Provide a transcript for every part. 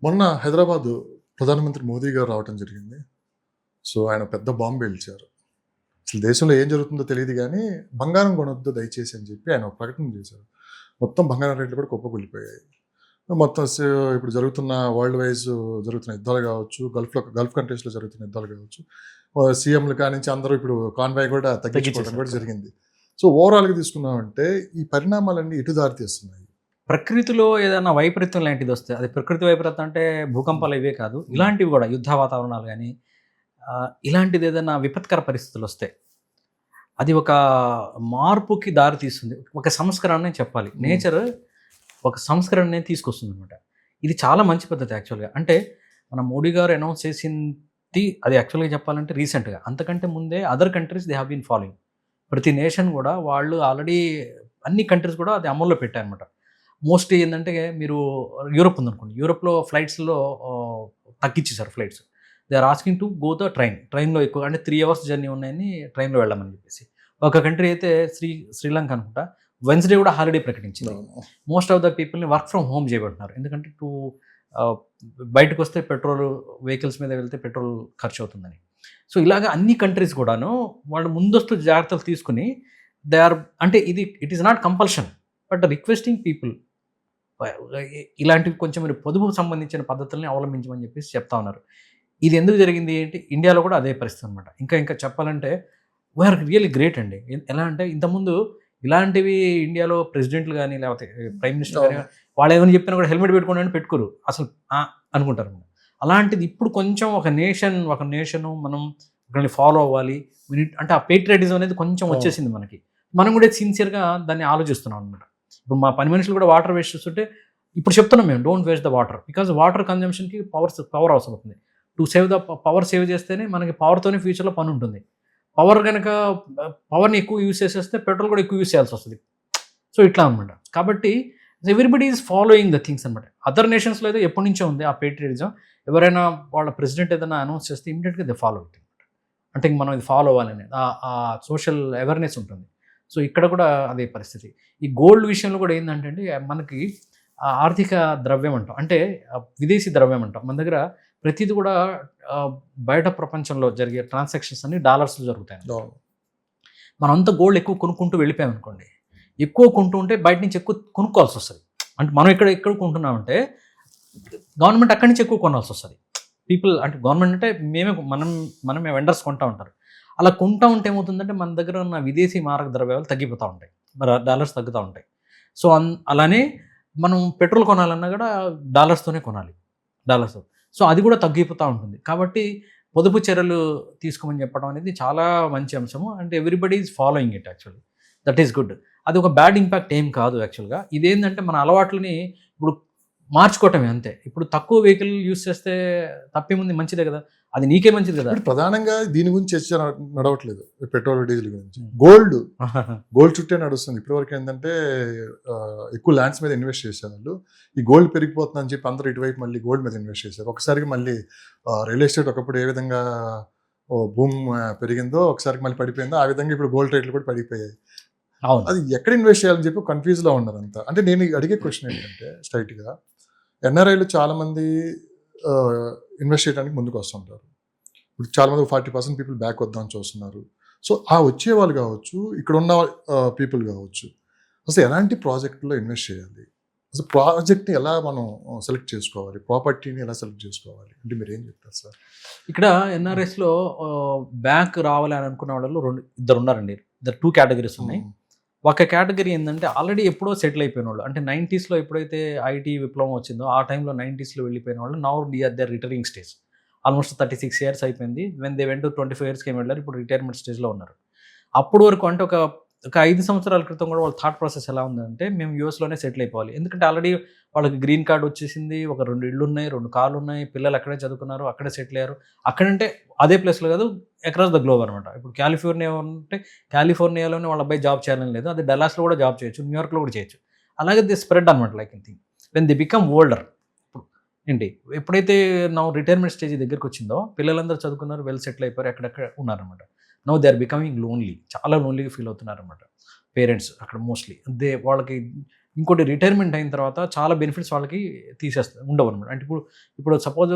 మొన్న హైదరాబాదు ప్రధానమంత్రి మోదీ గారు రావటం జరిగింది. సో, ఆయన పెద్ద బాంబ్ పేల్చారు. అసలు దేశంలో ఏం జరుగుతుందో తెలీదు గానీ, బంగారం కొనొద్దు దయచేసి అని చెప్పి ఆయన ఒక ప్రకటన చేశారు. మొత్తం బంగారం రేట్లు కూడా కుప్పకూలిపోయాయి. మొత్తం ఇప్పుడు జరుగుతున్న వరల్డ్ వైస్ జరుగుతున్న యుద్ధాలు గావచ్చు, గల్ఫ్ కంట్రీస్‌లో జరుగుతున్న యుద్ధాలు గావచ్చు, సీఎంలు కానించి అందరూ ఇప్పుడు కాన్వాయ్ కూడా తగ్గించుకోవడం కూడా జరిగింది. సో, ఓవరాల్‌గా తీసుకున్నామంటే ఈ పరిణామాలన్నీ ఎటు దారి తీస్తున్నాయి? ప్రకృతిలో ఏదైనా వైపరీత్యం లాంటిది వస్తే, అది ప్రకృతి వైపరీత్యం అంటే భూకంపాలు ఇవే కాదు. ఇలాంటివి గూడా యుద్ధ వాతావరణాలు గానీ, ఇలాంటిది ఏదైనా విపత్కర పరిస్థితులు వస్తే, అది ఒక మార్పుకి దారి తీస్తుంది. ఒక సంస్కరణనే చెప్పాలి. నేచర్ ఒక సంస్కరణనే తీసుకొస్తుందనమాట. ఇది చాలా మంచి పద్ధతి యాక్చువల్‌గా. అంటే మన మోడీ గారు అనౌన్స్ చేసింది అది యాక్చువల్‌గా చెప్పాలంటే రీసెంట్‌గా. అంతకంటే ముందే other countries they have been following. ప్రతి నేషన్ గూడా వాళ్ళు ఆల్రెడీ అన్ని కంట్రీస్ కూడా అది అమల్లో పెట్టాయన్నమాట. మోస్ట్‌లీ ఏందంటే మీరు యూరోప్ ఉందనుకోండి. యూరోప్‌లో ఫ్లైట్స్‌లో తగ్గిచ్చేసారు flights. They are asking to go the train. ట్రైన్‌లో ఎక్కువ అంటే 3 అవర్స్ జర్నీ ఉన్నాయని ట్రైన్‌లో వెళ్ళమని చెప్పేసి. ఒక కంట్రీ అయితే శ్రీలంక అనుకుంటా. వెన్స్‌డే కూడా హాలిడే ప్రకటించింది. మోస్ట్ ఆఫ్ ద పీపుల్‌ని వర్క్ ఫ్రమ్ హోమ్ చేయమంటున్నారు. ఎందుకంటే ఆహ్, బయటకొస్తే పెట్రోల్ వెహికల్స్ మీద వెళ్తే పెట్రోల్ ఖర్చవుతుందని. సో, ఇలాగ అన్ని కంట్రీస్ కూడాను వాళ్ళు ముందస్తు జాగ్రత్తలు తీసుకొని దే ఆర్ అంటే it is not compulsion. But requesting people ఇలాంటివి కొంచెం మీరు పొదుపుకు సంబంధించిన పద్ధతుల్ని అవలంబించమని చెప్పేసి చెప్తా ఉన్నారు. ఇది ఎందుకు జరిగింది ఏంటి? ఇండియాలో కూడా అదే పరిస్థితి అనమాట. ఇంకా చెప్పాలంటే వీఆర్ రియల్లీ గ్రేట్ అండి. ఎలా అంటే ఇంతకుముందు ఇలాంటివి ఇండియాలో ప్రెసిడెంట్లు గానీ, లేకపోతే ప్రైమ్ మినిస్టర్ గానీ వాళ్ళు ఏమైనా చెప్పినా కూడా హెల్మెట్ పెట్టుకోండి అని పెట్టుకోరు. అసలు అనుకుంటారు. అలాంటిది ఇప్పుడు కొంచెం ఒక నేషను మనం ఒకరిని ఫాలో అవ్వాలి. అంటే ఆ పేట్రియాటిజం అనేది కొంచెం వచ్చేసింది మనకి. మనం కూడా సిన్సియర్‌గా దాన్ని ఆలోచిస్తున్నాం అనమాట. ఇప్పుడు మా పని మనుషులు కూడా వాటర్ వేస్ట్ చేస్తుంటే ఇప్పుడు చెప్తున్నాం మేము don't waste the water. Because water కన్జంప్షన్‌కి పవర్ అవసరం అవుతుంది. To save the power save చేస్తేనే మనకి పవర్‌తోనే ఫ్యూచర్‌లో పని ఉంటుంది. పవర్‌ని ఎక్కువ యూజ్ చేసేస్తే పెట్రోల్ కూడా ఎక్కువ యూజ్ చేయాల్సొస్తది. సో, ఇట్లా అనమాట. కాబట్టి everybody is following the things అనమాట. అదర్ నేషన్స్‌లో అయితే ఎప్పటినుంచో ఉంది ఆ పేట్రియాటిజం. ఎవరైనా వాళ్ళ ప్రెసిడెంట్ ఏదైనా అనౌన్స్ చేస్తే ఇమ్మీడియేట్‌గా దే ఫాలో ఇట్. అంటే ఇంక మనం ఇది ఫాలో అవ్వాలని ఆ సోషల్ అవేర్‌నెస్ ఉంటుంది. సో, ఇక్కడ కూడా అదే పరిస్థితి. ఈ గోల్డ్ విషయంలో కూడా ఏందంటే అండి మనకి ఆర్థిక ద్రవ్యం అంటాం. అంటే విదేశీ ద్రవ్యం అంటాం. మన దగ్గర ప్రతీది కూడా ఆహ్, బయట ప్రపంచంలో జరిగే ట్రాన్సాక్షన్స్ అన్నీ డాలర్స్‌లో జరుగుతాయి. మనంతా గోల్డ్ ఎక్కువ కొనుక్కుంటూ వెళ్ళిపోయామనుకోండి. ఎక్కువ కొంటూ ఉంటే బయట నుంచి ఎక్కువ కొనుక్కోవాల్సొస్తది. అంటే మనం ఎక్కడ కొంటున్నామంటే గవర్నమెంట్ అక్కడి నుంచి ఎక్కువ కొనాల్సొస్తది. అంటే గవర్నమెంట్ అంటే మనమే వెండర్స్ కొంటా ఉంటారు. అలా కొంటా ఉంటే ఏమవుతుందంటే మన దగ్గర ఉన్న విదేశీ మారక ద్రవ్యాలు తగ్గిపోతా ఉంటాయి. మరి డాలర్స్ తగ్గుతా ఉంటాయి. సో, అలానే మనం పెట్రోల్ కొనాలన్నా కూడా డాలర్స్‌తోనే కొనాలి. డాలర్స్‌తో. సో, అది కూడా తగ్గిపోతా ఉంటుంది. కాబట్టి పొదుపు చర్యలు తీసుకోమని చెప్పడం అనేది చాలా మంచి అంశము. And everybody is following it actually. That is good. అది ఒక బ్యాడ్ ఇంపాక్ట్ ఏం కాదు యాక్చువల్‌గా. ఇదేందంటే మన అలవాట్లని ఇప్పుడు మార్చుకోవటమే అంతే. ఇప్పుడు తక్కువ వెహికల్ యూజ్ చేస్తే తప్పేముంది మంచిదే కదా! అది నీకే మంచిది కదా! ఇప్పుడు ప్రధానంగా దీని గురించి చర్చ నడవట్లేదు. పెట్రోల్, డీజిల్ గురించి. గోల్డ్ చుట్టే నడుస్తుంది. ఇప్పటివరకు ఏందంటే ఎక్కువ ల్యాండ్స్ మీద ఇన్వెస్ట్ చేసేవాళ్ళు. ఈ గోల్డ్ పెరిగిపోతుందని చెప్పి అందరూ ఇటువైపు మళ్ళీ గోల్డ్ మీద ఇన్వెస్ట్ చేశారు. ఒకసారిగా మళ్ళీ రియల్ ఎస్టేట్ ఒకప్పుడు ఏ విధంగా బూమ్ పెరిగిందో ఒకసారికి మళ్ళీ పడిపోయిందో, ఆ విధంగా ఇప్పుడు గోల్డ్ రేట్లు కూడా పడిపోయాయి. అవును. అది ఎక్కడ ఇన్వెస్ట్ చేయాలని చెప్పి కన్‌ఫ్యూజ్‌లో ఉన్నారంతా. అంటే నేను అడిగే క్వెషన్ ఏంటంటే స్ట్రెయిట్‌గా ఎన్ఆర్ఐలు చాలామంది ఇన్వెస్ట్ చేయడానికి ముందుకు వస్తుంటారు. ఇప్పుడు చాలామంది 40% పీపుల్ బ్యాక్ వద్దామని చూస్తున్నారు. సో, ఆ వచ్చేవాళ్ళు కావచ్చు, ఇక్కడున్న పీపుల్ కావచ్చు. అసలు ఎలాంటి ప్రాజెక్ట్‌లో ఇన్వెస్ట్ చేయాలి? అసలు ప్రాజెక్ట్‌ని ఎలా మనం సెలెక్ట్ చేసుకోవాలి? ప్రాపర్టీని ఎలా సెలెక్ట్ చేసుకోవాలి? అంటే మీరేం చెప్తారు సార్? ఇక్కడ ఎన్ఆర్ఎస్‌లో బ్యాక్ రావాలి అని అనుకున్న వాళ్ళలో ఇద్దరున్నారండి. 2 కేటగరీస్ ఉన్నాయి. ఒక కేటగరీ ఏందంటే ఆల్రెడీ ఎప్పుడో సెటిల్ అయిపోయినోళ్ళు. అంటే 90స్‌లో ఎప్పుడైతే ఐటీ విప్లవం వచ్చిందో ఆ టైంలో 90స్‌లో వెళ్ళిపోయిన వాళ్ళు now they are retiring stage. Almost 36 years అయిపోయింది. వెన్ దే వెంట్ టు 25 ఇయర్స్‌కి ఏమో వెళ్లారు. ఇప్పుడు రిటైర్మెంట్ స్టేజ్‌లో ఉన్నారు. అప్పటి వరకు అంటే ఒక 5 సంవత్సరాల క్రితం కూడా వాళ్ళ థాట్ ప్రాసెస్ ఎలా ఉందంటే మేము యూఎస్‌లోనే సెటిల్ అయిపోవాలి. ఎందుకంటే ఆల్రెడీ వాళ్ళకి గ్రీన్ కార్డ్ వచ్చేసింది. ఒక 2 ఇళ్ళున్నాయి, 2 కార్లున్నాయి. పిల్లలు అక్కడే చదువుకున్నారు. అక్కడే సెటిల్ అయ్యారు. అక్కడంటే అదే ప్లేస్‌లో కాదు అక్రాస్ ద గ్లోబ్ అనమాట. ఇప్పుడు కాలిఫోర్నియా ఉంటే కాలిఫోర్నియాలోనే వాళ్ళ అబ్బాయి జాబ్ చేయాలని లేదు. అదే డల్లాస్‌లో కూడా జాబ్ చేయొచ్చు. న్యూయార్క్‌లో కూడా చేయొచ్చు. అలాగే ది స్ప్రెడ్ అనమాట like anything. When they become older ఏంటి ఎప్పుడైతే రిటైర్మెంట్ స్టేజ్ దగ్గరికొచ్చిందో పిల్లలందరూ చదువుకున్నారు. వెల్ సెటిల్ అయిపోయారు. ఎక్కడెక్కడ ఉన్నారనమాట. Now they are becoming lonely. చాలా లోన్లీగా ఫీల్ అవుతున్నారనమాట. పేరెంట్స్ అక్కడ మోస్ట్‌లీ. వాళ్ళకి ఇంకోటి రిటైర్మెంట్ అయిన తర్వాత చాలా బెనిఫిట్స్ వాళ్ళకి ఉండవు అనమాట. అంటే ఇప్పుడు సపోజ్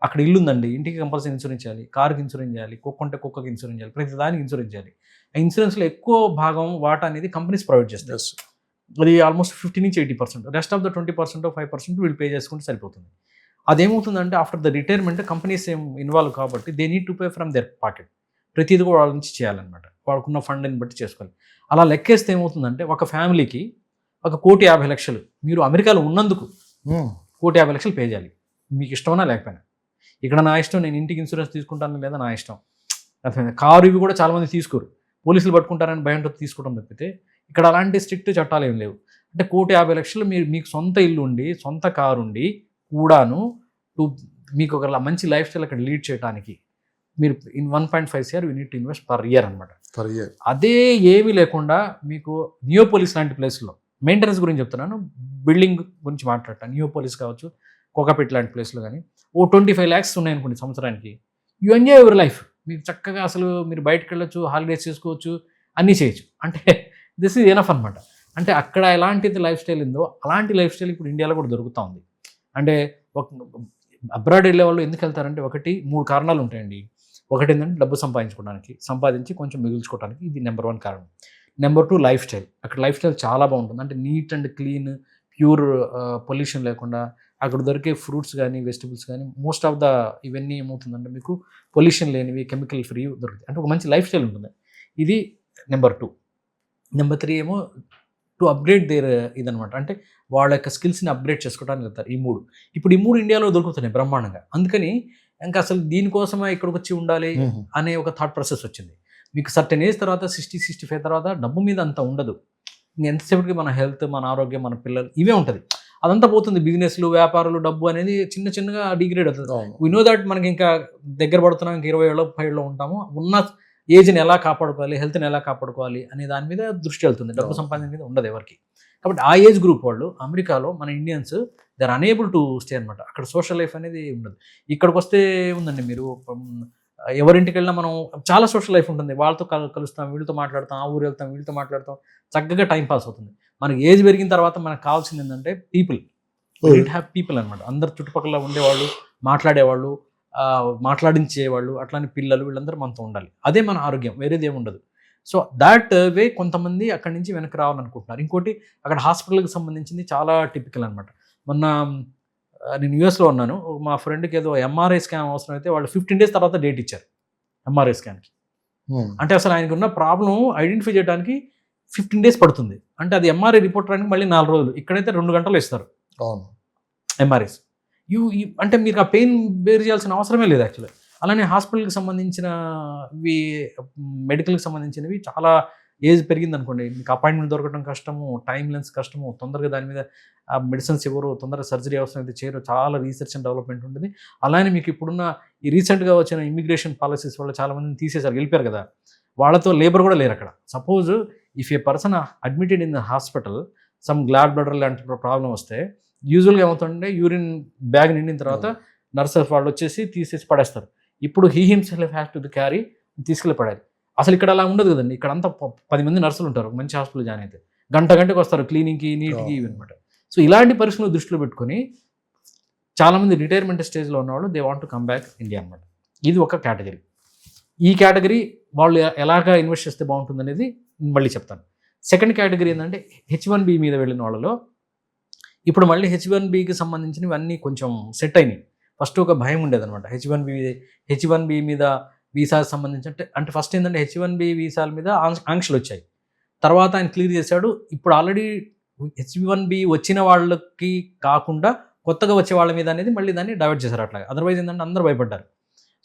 అక్కడ ఇల్లు ఉందండి, ఇంటికి కంపల్సరీ ఇన్సూరెన్స్ చేయాలి, కార్కి ఇన్సూరెన్స్ చేయాలి, కుక్క ఉంటే కుక్కకి ఇన్సూరెన్స్ చేయాలి, ప్రతి దానికి ఇన్సూరెన్స్ చేయాలి. ఆ ఇన్సూరెన్స్లో ఎక్కువ భాగం వాటా అనేది కంపెనీస్ ప్రొవైడ్ చేస్తాయి. అది ఆల్మోస్ట్ 50-80%. రెస్ట్ ఆఫ్ ద 20% 5% వీళ్ళు పే చేసుకుంటే సరిపోతుంది. అదేమవుతుందంటే ఆఫ్టర్ ద రిటైర్మెంట్ కంపెనీస్ ఏం ఇన్వాల్వ్ కాబట్టి they need to pay from their pocket. ప్రతిది కూడా వాళ్ళ నుంచి చేయాలన్నమాట, వాళ్ళకున్న ఫండ్ని బట్టి చేసుకోవాలి. అలా లెక్కేస్తే ఏమవుతుందంటే ఒక ఫ్యామిలీకి 1,50,00,000 మీరు అమెరికాలో ఉన్నందుకు 1,50,00,000 పే చేయాలి, మీకు ఇష్టమన్నా లేకపోయినా. ఇక్కడ నా ఇష్టం, నేను ఇంటికి ఇన్సూరెన్స్ తీసుకుంటాను లేదా నా ఇష్టం. అర్థమైంది. కారు ఇవి కూడా చాలామంది తీసుకోరు, పోలీసులు పట్టుకుంటారని భయంతో తీసుకోవడం తప్పితే ఇక్కడ అలాంటి స్ట్రిక్ట్ చట్టాలు ఏం లేవు. అంటే 1,50,00,000 మీకు సొంత ఇల్లు ఉండి సొంత కారు ఉండి కూడాను మీకు ఒక మంచి లైఫ్ స్టైల్ అక్కడ లీడ్ చేయడానికి మీరు in 1.5 CR you need to invest per year అనమాట. అదే ఏమీ లేకుండా మీకు నియోపోలిస్ లాంటి ప్లేస్లో మెయింటెనెన్స్ గురించి చెప్తున్నాను, బిల్డింగ్ గురించి మాట్లాడతాను. నియోపోలిస్ కావచ్చు, కోకాపేట్ లాంటి ప్లేస్లో కానీ 25 lakhs ఉన్నాయనుకోండి సంవత్సరానికి, యూ ఎంజాయ్ యువర్ లైఫ్. మీకు చక్కగా అసలు మీరు బయటకు వెళ్ళొచ్చు, హాలిడేస్ చేసుకోవచ్చు, అన్నీ చేయొచ్చు. అంటే దిస్ ఈజ్ ఎనఫ్ అనమాట. అంటే అక్కడ ఎలాంటిది లైఫ్ స్టైల్ ఉందో అలాంటి లైఫ్ స్టైల్ ఇప్పుడు ఇండియాలో కూడా దొరుకుతూ ఉంది. అంటే అబ్రాడ్ వెళ్ళే వాళ్ళు ఎందుకు వెళ్తారంటే 3 కారణాలు ఉంటాయండి. ఒకటి ఏంటంటే డబ్బు సంపాదించి కొంచెం మిగుల్చుకోవడానికి, ఇది నెంబర్ 1 కారణం. Number 2 lifestyle. అక్కడ లైఫ్ స్టైల్ చాలా బాగుంటుంది. అంటే neat and clean, pure, pollution లేకుండా అక్కడ దొరికే ఫ్రూట్స్ కానీ వెజిటబుల్స్ కానీ మోస్ట్ ఆఫ్ ద ఇవన్నీ ఏమవుతుందంటే మీకు పొల్యూషన్ లేనివి, కెమికల్ ఫ్రీ దొరుకుతాయి. అంటే ఒక మంచి లైఫ్ స్టైల్ ఉంటుంది. ఇది నెంబర్ 2. నెంబర్ 3 ఏమో టు అప్గ్రేడ్ దేర్ ఇదనమాట. అంటే వాళ్ళ యొక్క స్కిల్స్ని అప్గ్రేడ్ చేసుకోవడానికి వెళ్తారు. ఈ 3 ఇప్పుడు ఈ 3 ఇండియాలో దొరుకుతున్నాయి బ్రహ్మాండంగా. అందుకని ఇంకా అసలు దీనికోసమే ఇక్కడికి వచ్చి ఉండాలి అనే ఒక థాట్ ప్రాసెస్ వచ్చింది. మీకు సర్టెన్ ఏజ్ తర్వాత 60-65 తర్వాత డబ్బు మీద అంత ఉండదు. ఎంతసేపటికి మన హెల్త్, మన ఆరోగ్యం, మన పిల్లలు ఇవే ఉంటుంది. అదంతా పోతుంది. బిజినెస్లు, వ్యాపారాలు, డబ్బు అనేది చిన్నగా డిగ్రేడ్ అవుతుంది. వీ నో దట్ మనకి ఇంకా దగ్గర పడుతున్నాం, ఇంకా 20 ఏళ్ళు 30 ఏళ్ళు ఉంటాము. ఉన్న ఏజ్ని ఎలా కాపాడుకోవాలి, హెల్త్ని ఎలా కాపాడుకోవాలి అనే దాని మీద దృష్టి వెళ్తుంది. డబ్బు సంపాదన మీద ఉండదు ఎవరికి. కాబట్టి ఆ ఏజ్ గ్రూప్ వాళ్ళు అమెరికాలో, మన Indians they are unable to stay అనమాట. అక్కడ సోషల్ లైఫ్ అనేది ఉండదు. ఇక్కడికి వస్తే ఉందండి, మీరు ఎవరింటికి వెళ్ళినా మనం చాలా సోషల్ లైఫ్ ఉంటుంది. వాళ్ళతో కలుస్తాం, వీళ్ళతో మాట్లాడతాం, ఆ ఊరు వెళ్తాం, వీళ్ళతో మాట్లాడతాం, చక్కగా టైం పాస్ అవుతుంది. మనకి ఏజ్ పెరిగిన తర్వాత మనకు కావాల్సింది ఏంటంటే పీపుల్, హ్యావ్ పీపుల్ అనమాట. అందరు చుట్టుపక్కల ఉండేవాళ్ళు, మాట్లాడేవాళ్ళు, మాట్లాడించేవాళ్ళు, అట్లానే పిల్లలు, వీళ్ళందరూ మనతో ఉండాలి. అదే మన ఆరోగ్యం, వేరేది ఏమి ఉండదు. సో దాట్ వే కొంతమంది అక్కడి నుంచి వెనక్కి రావాలనుకుంటున్నారు. ఇంకోటి అక్కడ హాస్పిటల్కి సంబంధించింది చాలా టిపికల్ అనమాట. మొన్న నేను యూఎస్లో ఉన్నాను, మా ఫ్రెండ్కి ఏదో ఎంఆర్ఐ స్కాన్ అవసరం అయితే వాళ్ళు 15 days తర్వాత డేట్ ఇచ్చారు ఎంఆర్ఐ స్కాన్కి. అంటే అసలు ఆయనకు ఉన్న ప్రాబ్లం ఐడెంటిఫై చేయడానికి 15 days పడుతుంది. అంటే అది ఎంఆర్ఐ రిపోర్ట్ రానికి మళ్ళీ 4 రోజులు. ఇక్కడైతే 2 గంటలు ఇస్తారు ఎంఆర్ఐస్. అంటే మీరు ఆ పెయిన్ బేర్ చేయాల్సిన అవసరమే లేదు యాక్చువల్లీ. అలానే హాస్పిటల్కి సంబంధించినవి, మెడికల్కి సంబంధించినవి చాలా ఏజ్ పెరిగింది అనుకోండి, మీకు అపాయింట్మెంట్ దొరకడం కష్టము, టైం లెన్స్ కష్టము, తొందరగా దాని మీద మెడిసిన్స్ ఎవరు, తొందరగా సర్జరీ అవసరం అయితే చేయరు, చాలా రీసెర్చ్ అండ్ డెవలప్మెంట్ ఉంటుంది. అలానే మీకు ఇప్పుడున్న ఈ రీసెంట్గా వచ్చిన ఇమిగ్రేషన్ పాలసీస్ వల్ల చాలామందిని తీసేసారు, వెళ్ళిపోయారు కదా, వాళ్ళతో లేబర్ కూడా లేరు అక్కడ. Suppose if A person admitted in the hospital, some glad bladder లాంటి ప్రాబ్లం వస్తే యూజువల్గా ఏమవుతుందంటే యూరిన్ బ్యాగ్ నిండిన తర్వాత నర్సెస్ వాళ్ళు వచ్చేసి తీసేసి పడేస్తారు. ఇప్పుడు he himself has to carry, తీసుకెళ్ళి పడాలి. అసలు ఇక్కడ అలా ఉండదు కదండి. ఇక్కడ అంతా 10 మంది నర్సులు ఉంటారు మంచి హాస్పిటల్ జాయిన్ అయితే, గంటకి వస్తారు క్లీనింగ్కి, నీట్కి ఇవి అనమాట. సో ఇలాంటి పరిస్థితులు దృష్టిలో పెట్టుకొని చాలామంది రిటైర్మెంట్ స్టేజ్లో ఉన్నవాళ్ళు they want to come back India అనమాట. ఇది ఒక కేటగిరీ. ఈ కేటగిరీ వాళ్ళు ఎలాగా ఇన్వెస్ట్ చేస్తే బాగుంటుంది అనేది మళ్ళీ చెప్తాను. సెకండ్ కేటగిరీ ఏంటంటే H1B మీద వెళ్ళిన వాళ్ళలో ఇప్పుడు మళ్ళీ H1Bకి సంబంధించినవి అన్నీ కొంచెం సెట్ అయినాయి. ఫస్ట్ ఒక భయం ఉండేదన్నమాట H1B మీద వీసాకి సంబంధించి. అంటే ఫస్ట్ ఏంటంటే H1B వీసాల మీద ఆంక్షలు వచ్చాయి, తర్వాత ఆయన క్లియర్ చేశాడు. ఇప్పుడు ఆల్రెడీ H1B వచ్చిన వాళ్ళకి కాకుండా కొత్తగా వచ్చే వాళ్ళ మీద అనేది మళ్ళీ దాన్ని డైవర్ట్ చేశారు. అట్లాగా అదర్వైజ్ ఏంటంటే అందరూ భయపడ్డారు.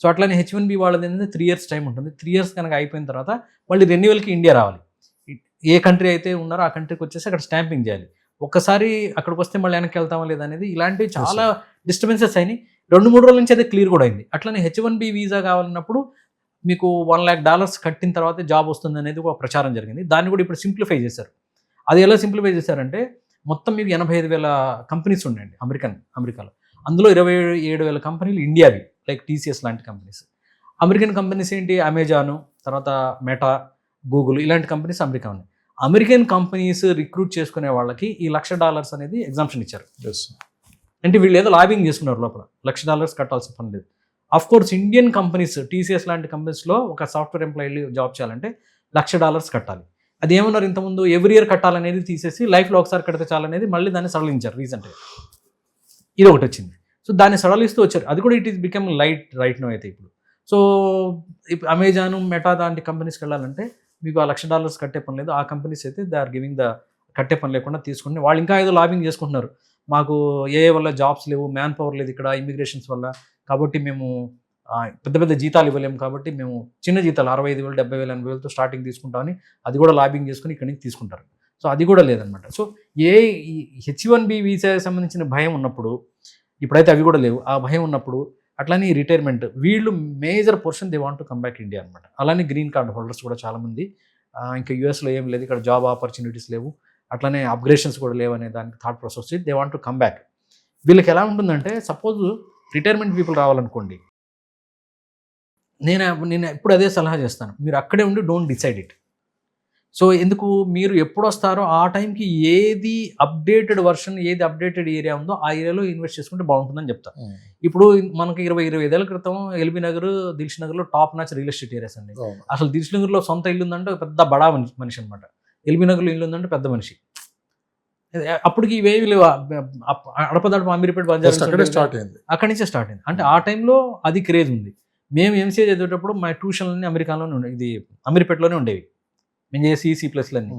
సో అట్లానే H1B వాళ్ళది ఏంటంటే 3 years టైం ఉంటుంది. 3 years కనుక అయిపోయిన తర్వాత మళ్ళీ రెన్యువల్కి ఇండియా రావాలి. ఏ కంట్రీ అయితే ఉన్నారో ఆ కంట్రీకి వచ్చేసి అక్కడ స్టాంపింగ్ చేయాలి. ఒక్కసారి అక్కడికి వస్తే మళ్ళీ వెనక్కి వెళ్తామా లేదా అనేది ఇలాంటివి చాలా డిస్టర్బెన్సెస్ అయినాయి. 2-3 రోజుల నుంచి అయితే క్లియర్ కూడా అయింది. అట్లనే H1B వీసా కావాలన్నప్పుడు మీకు $1 lakh కట్టిన తర్వాత జాబ్ వస్తుంది అనేది ఒక ప్రచారం జరిగింది. దాన్ని కూడా ఇప్పుడు సింప్లిఫై చేశారు. అది ఎలా సింప్లిఫై చేశారంటే మొత్తం మీకు 85,000 కంపెనీస్ ఉన్నాయండి అమెరికాలో. అందులో 27,000 కంపెనీలు ఇండియావి, లైక్ TCS లాంటి కంపెనీస్. అమెరికన్ కంపెనీస్ ఏంటి, అమెజాను, తర్వాత మెటా, గూగుల్, ఇలాంటి కంపెనీస్ అమెరికా ఉన్నాయి. అమెరికన్ కంపెనీస్ రిక్రూట్ చేసుకునే వాళ్ళకి ఈ $1,00,000 అనేది ఎగ్జామ్షన్ ఇచ్చారు. ఎస్ అంటే వీళ్ళు ఏదో లాబింగ్ చేసుకున్నారు లోపల, $1,00,000 కట్టాల్సిన పని లేదు. Of course Indian companies, TCS లాంటి కంపెనీస్లో ఒక సాఫ్ట్వేర్ ఎంప్లాయీ జాబ్ చేయాలంటే $1,00,000 కట్టాలి. అది ఏమన్నారు ఇంతకుముందు, ఎవ్రీ ఇయర్ కట్టాలనేది తీసేసి లైఫ్లో ఒకసారి కడితే చాలనేది మళ్ళీ దాన్ని సడలించారు రీసెంట్గా. ఇది ఒకటి వచ్చింది. సో దాన్ని సడలిస్తూ వచ్చారు. అది కూడా it is become light right no అయితే ఇప్పుడు. సో ఇప్పుడు అమెజాన్, మెటా లాంటి కంపెనీస్కి వెళ్ళాలంటే మీకు ఆ $1,00,000 కట్టే పని లేదు. ఆ కంపెనీస్ అయితే దే ఆర్ గివింగ్ ద కట్టే పని లేకుండా తీసుకుంటే వాళ్ళు ఇంకా ఏదో లాబింగ్ చేసుకుంటున్నారు. మాకు ఏ వల్ల జాబ్స్ లేవు, మ్యాన్ పవర్ లేదు ఇక్కడ ఇమిగ్రేషన్స్ వల్ల, కాబట్టి మేము పెద్ద పెద్ద జీతాలు ఇవ్వలేము, కాబట్టి మేము చిన్న జీతాలు 65,000, 70,000, 80,000తో స్టార్టింగ్ తీసుకుంటామని అది కూడా లాబింగ్ చేసుకుని ఇక్కడి నుంచి తీసుకుంటారు. సో అది కూడా లేదనమాట. సో ఈ H1B వీసాకి సంబంధించిన భయం ఉన్నప్పుడు, ఇప్పుడైతే అవి కూడా లేవు, ఆ భయం ఉన్నప్పుడు అట్లానే రిటైర్మెంట్, వీళ్ళు major portion they want to come back India అనమాట. అలానే గ్రీన్ కార్డ్ హోల్డర్స్ కూడా చాలామంది ఇంకా యూఎస్లో ఏం లేదు, ఇక్కడ జాబ్ ఆపర్చునిటీస్ లేవు, అట్లానే అప్గ్రేషన్స్ కూడా లేవు అనే దానికి థాట్ ప్రాసెస్ వచ్చి they want to come back. వీళ్ళకి ఎలా ఉంటుందంటే, సపోజ్ రిటైర్మెంట్ పీపుల్ రావాలనుకోండి, నేను ఎప్పుడు అదే సలహా చేస్తాను, మీరు అక్కడే ఉండి డోంట్ డిసైడ్ ఇట్. సో ఎందుకు, మీరు ఎప్పుడు వస్తారో ఆ టైంకి ఏది అప్డేటెడ్ వర్షన్, ఏది అప్డేటెడ్ ఏరియా ఉందో ఆ ఏరియాలో ఇన్వెస్ట్ చేసుకుంటే బాగుంటుందని చెప్తాను. ఇప్పుడు మనకి 25 ఏళ్ళ క్రితం ఎల్బీ నగర్, దిల్ష్ నగర్లో top notch real estate areas అండి. అసలు దిల్ష్ నగర్లో సొంత ఇల్లు ఉందంటే పెద్ద బడా మనిషి అనమాట, ఎల్బీ నగర్లో ఇల్లు ఉందంటే పెద్ద మనిషి. అప్పటికి ఇవేవి లేవు, అడపదడప అమీర్పేట అక్కడి నుంచే స్టార్ట్ అయింది. అంటే ఆ టైంలో అది క్రేజ్ ఉంది. మేము ఎంసీఏ చదివేటప్పుడు మా ట్యూషన్లన్నీ అమెరికాలోనే ఉండేవి, ఇది అమీర్పేటలోనే ఉండేవి. మేము చేసి C++లన్నీ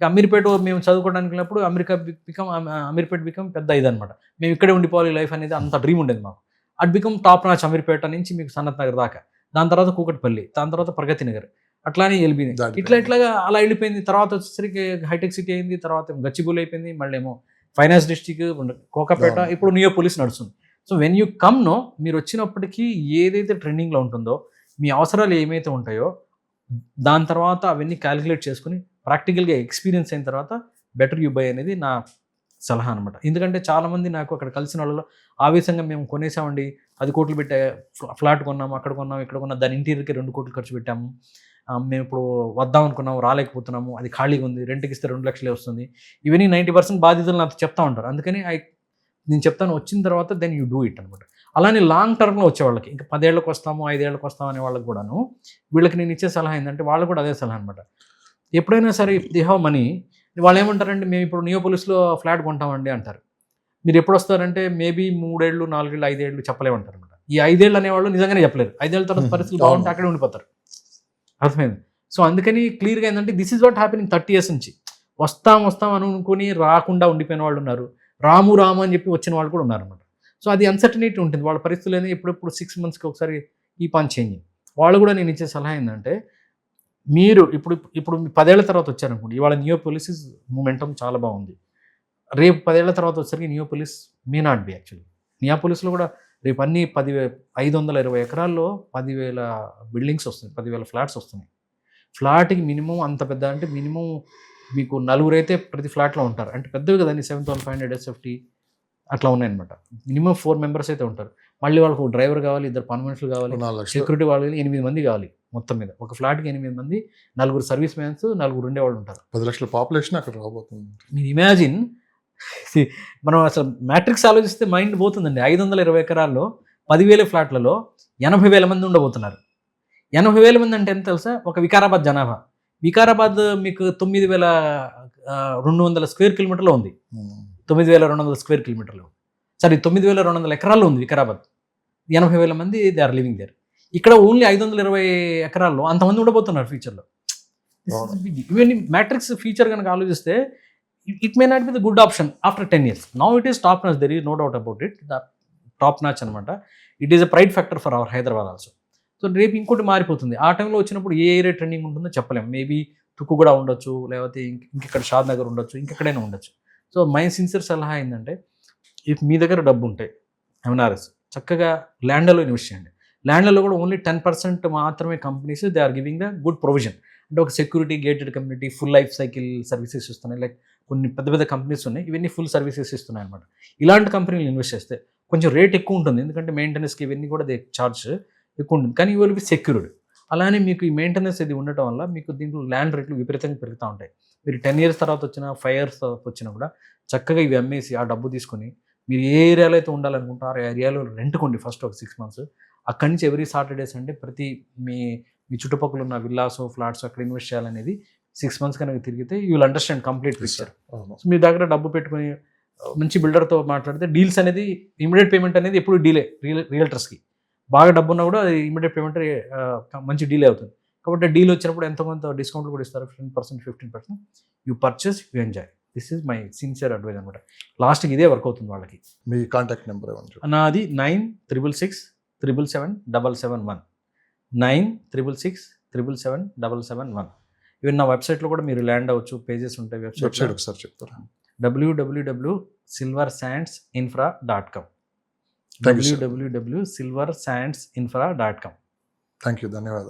అమీర్పేట మేము చదువుకోవడానికి వెళ్ళినప్పుడు అమీర్పేట బికమ్ పెద్ద ఇదనమాట. మేము ఇక్కడే ఉండిపోవాలి లైఫ్ అనేది అంత డ్రీమ్ ఉండేది మాకు. At become top notch Ameerpet నుంచి మీకు సనత్ నగర్ దాకా, దాని తర్వాత కూకట్పల్లి, దాని తర్వాత ప్రగతి నగర్, అట్లానే ఎల్బీ ఇట్లాగా అలా వెళ్ళిపోయింది. తర్వాత వచ్చేసరికి హైటెక్ సిటీ అయింది, తర్వాత గచ్చిబౌలి అయిపోయింది, మళ్ళీ ఏమో ఫైనాన్స్ డిస్ట్రిక్ట్, కోకాపేట, ఇప్పుడు నియోపోలిస్ నడుస్తుంది. So when you come no, మీరు వచ్చినప్పటికీ ఏదైతే ట్రెండింగ్లో ఉంటుందో, మీ అవసరాలు ఏమైతే ఉంటాయో దాని తర్వాత అవన్నీ క్యాలిక్యులేట్ చేసుకుని ప్రాక్టికల్గా ఎక్స్పీరియన్స్ అయిన తర్వాత బెటర్ యూ బై అనేది నా సలహా అనమాట. ఎందుకంటే చాలామంది నాకు అక్కడ కలిసిన వాళ్ళలో ఆవేశంగా మేము కొనేసామండి, 10 కోట్లు పెట్టే ఫ్లాట్ కొన్నాము, అక్కడ కొన్నాము, ఇక్కడ కొన్నాము, దాని ఇంటీరియర్కి 2 కోట్లు ఖర్చు పెట్టాము, మేము ఇప్పుడు వద్దాం అనుకున్నాము, రాలేకపోతున్నాము, అది ఖాళీగా ఉంది, రెంట్కి ఇస్తే 2 లక్షలే వస్తుంది. ఇవన్నీ 90% బాధ్యతలు నాకు చెప్తా ఉంటారు. అందుకని నేను చెప్తాను, వచ్చిన తర్వాత దెన్ యూ డూ ఇట్ అనమాట. అలానే లాంగ్ టర్మ్లో వచ్చేవాళ్ళకి, ఇంకా 10 ఏళ్ళకి వస్తాము, 5 ఏళ్ళకి వస్తాము అనే వాళ్ళకి కూడాను వీళ్ళకి నేను ఇచ్చే సలహా ఏంటంటే, వాళ్ళకు కూడా అదే సలహా అనమాట. ఎప్పుడైనా సరే దే హ్యావ్ మనీ, వాళ్ళు ఏమంటారంటే, మేము ఇప్పుడు నియోపోలిస్లో ఫ్లాట్ కొంటామండి అంటారు. మీరు ఎప్పుడు వస్తారంటే మేబీ 3 ఏళ్ళు, 4 ఏళ్ళు, 5 ఏళ్ళు చెప్పలేమంటారు అనమాట. ఈ 5 ఏళ్ళు అనేవాళ్ళు నిజంగానే చెప్పలేరు. 5 ఏళ్ళ తర్వాత పరిస్థితులు బాగుంటే అక్కడే ఉండిపోతారు. అర్థమైంది. సో అందుకని క్లియర్గా ఏంటంటే, this is what happening 30 years నుంచి. వస్తాం అనుకుని రాకుండా ఉండిపోయిన వాళ్ళు ఉన్నారు, రాము అని చెప్పి వచ్చిన వాళ్ళు కూడా ఉన్నారన్నమాట. సో అది అన్సర్టనిటీ ఉంటుంది వాళ్ళ పరిస్థితులు. అనేది ఎప్పుడెప్పుడు 6 monthsకి ఒకసారి ఈ పని చేంజింగ్. వాళ్ళు కూడా నేను ఇచ్చే సలహా ఏంటంటే, మీరు ఇప్పుడు 10 ఏళ్ల తర్వాత వచ్చారనుకోండి, ఇవాళ నియోపోలిస్ మూమెంటం చాలా బాగుంది, రేపు 10 ఏళ్ల తర్వాత వచ్చేసరికి Neopolis may not be actually. నియోపోలిస్లో కూడా రేపు అన్ని 520 ఎకరాల్లో 10,000 బిల్డింగ్స్ వస్తున్నాయి, 10,000 ఫ్లాట్స్ వస్తున్నాయి. ఫ్లాట్కి మినిమం అంత పెద్ద అంటే మినిమం మీకు 4 అయితే ప్రతి ఫ్లాట్లో ఉంటారు. అంటే పెద్దవి కదండి, 7,500 SFT అట్లా ఉన్నాయన్నమాట. మినిమం 4 members అయితే ఉంటారు. మళ్ళీ వాళ్ళకు డ్రైవర్ కావాలి, 2 పని మనుషులు కావాలి, సెక్యూరిటీ వాళ్ళు 8 మంది కావాలి. మొత్తం మీద ఒక ఫ్లాట్కి 8 మంది, 4 సర్వీస్ మ్యాన్స్, 4 ఉండేవాళ్ళు ఉంటారు. 10 లక్షల పాపులేషన్ అక్కడ రాబోతుంది. మీరు ఇమాజిన్, మనం అసలు మ్యాట్రిక్స్ ఆలోచిస్తే మైండ్ పోతుందండి. 520 ఎకరాల్లో 10,000 ఫ్లాట్లలో 80,000 మంది ఉండబోతున్నారు. 80,000 మంది అంటే ఎంత తెలుసా? ఒక వికారాబాద్ జనాభా. వికారాబాద్ మీకు 9,200 స్క్వేర్ కిలోమీటర్లో ఉంది. 9,200 స్క్వేర్ కిలోమీటర్లు, సారీ 9,200 ఎకరాల్లో ఉంది వికారాబాద్. 80,000 మంది దే ఆర్ లివింగ్ దేర్. ఇక్కడ ఓన్లీ 520 ఎకరాల్లో అంతమంది ఉండబోతున్నారు ఫ్యూచర్లో. ఇవన్నీ మ్యాట్రిక్స్ ఫీచర్ కనుక ఆలోచిస్తే it may not be the good option after 10 years. Now it is top notch, there is no doubt about it. The top notch అనమాట. It is a pride factor for our Hyderabad also. So రేపు ఇంకోటి మారిపోతుంది. ఆ టైంలో వచ్చినప్పుడు ఏ area trending ఉంటుందో చెప్పలేము. Maybe తుక్కు కూడా ఉండొచ్చు, లేకపోతే ఇంకెక్కడ షాద్ నగర్ ఉండొచ్చు, ఇంకెక్కడైనా ఉండొచ్చు. సో మై సిన్సియర్ సలహా ఏంటంటే, ఇఫ్ మీ దగ్గర డబ్బు ఉంటే ఎంఎన్ఆర్ఎస్ చక్కగా ల్యాండ్లో ఇన్వెస్ట్ చేయండి. ల్యాండ్లలో కూడా ఓన్లీ 10% మాత్రమే companies they are giving the good provision. అంటే ఒక security, gated community, full life cycle services ఇస్తున్నాయి. లైక్ కొన్ని పెద్ద పెద్ద కంపెనీస్ ఉన్నాయి, ఇవన్నీ ఫుల్ సర్వీసెస్ ఇస్తున్నాయి అనమాట. ఇలాంటి కంపెనీలు ఇన్వెస్ట్ చేస్తే కొంచెం రేట్ ఎక్కువ ఉంటుంది, ఎందుకంటే మెయింటెనెన్స్కి ఇవన్నీ కూడా దే చార్జ్ ఎక్కువ ఉంటుంది, కానీ యూ విల్ బి సెక్యూర్డ్. అలానే మీకు ఈ మెయింటెనెన్స్ ఇది ఉండటం వల్ల మీకు దీంట్లో ల్యాండ్ రేట్లు విపరీతంగా పెరుగుతూ ఉంటాయి. మీరు 10 ఇయర్స్ తర్వాత వచ్చినా 5 ఇయర్స్ తర్వాత వచ్చినా కూడా చక్కగా ఇవి అమ్మేసి ఆ డబ్బు తీసుకొని మీరు ఏ ఏరియాలో అయితే ఉండాలనుకుంటారో ఆ ఏరియాలో రెంట్ కొండి ఫస్ట్ ఒక 6 మంత్స్. అక్కడి నుంచి ఎవ్రీ సాటర్డే సండే ప్రతి మీ మీ చుట్టుపక్కల ఉన్న విల్లాస్ ఫ్లాట్స్ అక్కడ ఇన్వెస్ట్ చేయాలనేది 6 మంత్స్ కనుక తిరిగితే you will understand complete picture. అవును. సో మీ దగ్గర డబ్బు పెట్టుకొని మంచి బిల్డర్తో మాట్లాడితే డీల్స్ అనేది ఇమీడియట్ పేమెంట్ అనేది ఎప్పుడు డీలే రియల్టర్స్కి. బాగా డబ్బు ఉన్నా కూడా అది ఇమీడియట్ పేమెంట్ మంచి డీలే అవుతుంది. కాబట్టి డీల్ వచ్చినప్పుడు ఎంతో కొంత డిస్కౌంట్లు కూడా ఇస్తారు, 10%, 15%. You purchase, you enjoy. This is my sincere advice అనమాట. లాస్ట్కి ఇదే వర్క్ అవుతుంది వాళ్ళకి. మీ కాంటాక్ట్ నెంబర్ ఏమన్నా? నాది 9666777771 9666777771. ఈవెన్ నా వెబ్సైట్లో కూడా మీరు ల్యాండ్ అవ్వచ్చు, పేజెస్ ఉంటాయి వెబ్సైట్ ఒకసారి చెప్తారా? www.silversandsinfra.com. Thank you, sir. www.silversandsinfra.com. Thank you, ధన్యవాదాలు.